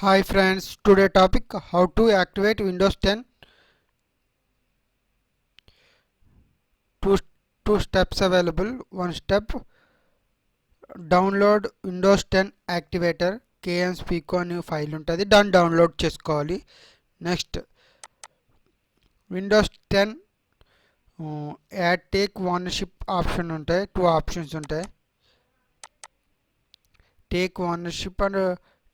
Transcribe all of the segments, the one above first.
Hi friends, today topic how to activate Windows 10. Two, two steps available. One step, download Windows 10 activator KM SPICO అనే file ఉంటుంది, దాన్ని download చేసుకోవాలి. Next windows 10 add take ownership option ఉంటాయి. Two options ఉంటాయి, take ownership and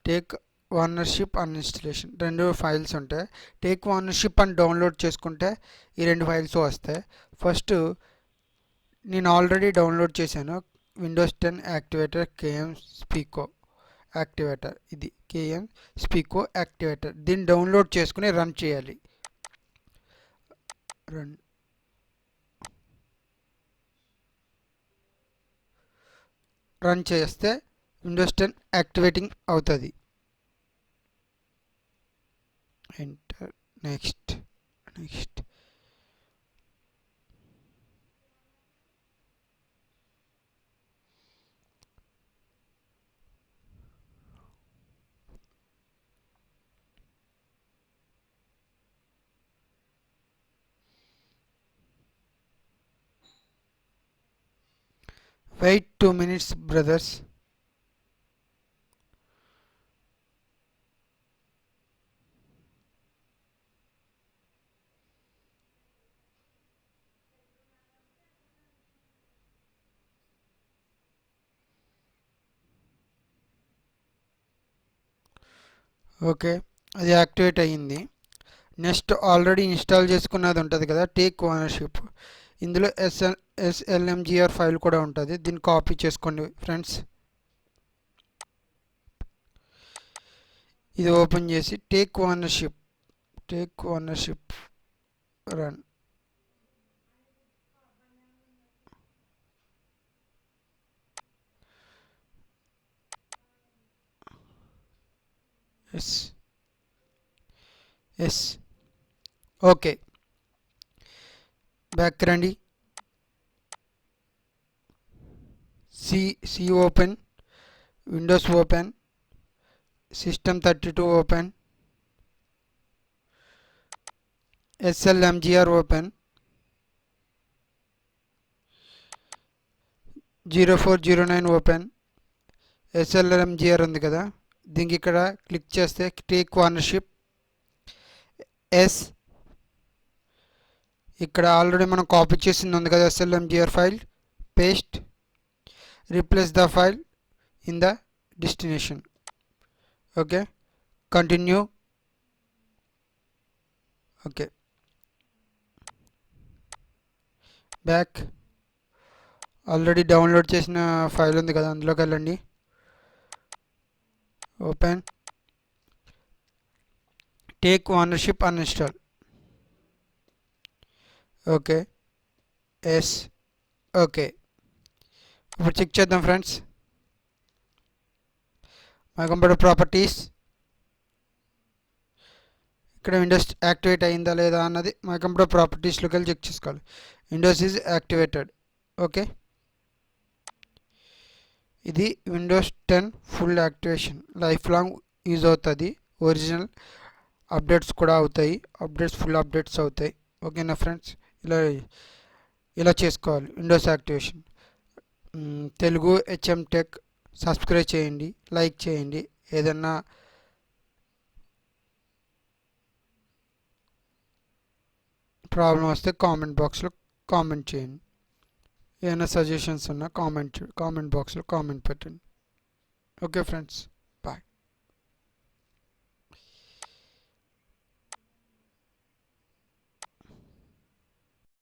take ownership uninstallation. రెండు files ఉంటాయి. Take ownership అని download చేసుకుంటే ఈ రెండు ఫైల్స్ వస్తాయి. ఫస్ట్ నేను ఆల్రెడీ డౌన్లోడ్ చేశాను విండోస్ 10 యాక్టివేటర్ కేఎం స్పీకో యాక్టివేటర్. ఇది కేఎం స్పీకో యాక్టివేటర్. దీన్ని డౌన్లోడ్ చేసుకుని రన్ చేయాలి. రన్ చేస్తే విండోస్ 10 యాక్టివేటింగ్ అవుతుంది. Enter. Next. Wait 2 minutes brothers. Okay, అది యాక్టివేట్ అయ్యింది. నెక్స్ట్ ఆల్రెడీ ఇన్స్టాల్ చేసుకున్నది ఉంటుంది కదా, టేక్ ఓనర్షిప్. ఇందులో ఎస్ఎల్ఎంజిఆర్ ఫైల్ కూడా ఉంటుంది. దీన్ని కాపీ చేసుకోండి ఫ్రెండ్స్. ఇది ఓపెన్ చేసి take ownership run. Yes. Okay, back రండి. C open, Windows open, system 32 open, SLMGR open, 0409 open. SLMGR ఉంది కదా, దీనికి ఇక్కడ క్లిక్ చేస్తే టేక్ ఓనర్షిప్ ఎస్. ఇక్కడ ఆల్రెడీ మనం కాపీ చేసింది ఉంది కదా SLMGR file, paste, replace the file in the destination. Okay, continue. Okay, back. Already download చేసిన ఫైల్ ఉంది కదా, అందులోకి వెళ్ళండి. Open, take ownership uninstall. Okay, yes. Okay, ఇప్పుడు చెక్ చేద్దాం ఫ్రెండ్స్. మై కంప్యూటర్ ప్రాపర్టీస్, ఇక్కడ విండోస్ యాక్టివేట్ అయిందా లేదా అన్నది మై కంప్యూటర్ ప్రాపర్టీస్లోకి వెళ్ళి చెక్ చేసుకోవాలి. Windows is activated. ఓకే, ఇది Windows 10 full activation. Life long use అవుతుంది. ఒరిజినల్ అప్డేట్స్ కూడా అవుతాయి. ఫుల్ అప్డేట్స్ అవుతాయి. ఓకేనా ఫ్రెండ్స్, ఇలా చేసుకోవాలి Windows activation. Telugu HM tech subscribe చేయండి, లైక్ చేయండి. ఏదన్నా ప్రాబ్లం వస్తే కామెంట్ బాక్స్లో కామెంట్ చేయండి. ఏమైనా సజెషన్స్ ఉన్నా కామెంట్ బాక్స్లో కామెంట్ పెట్టండి. Okay friends.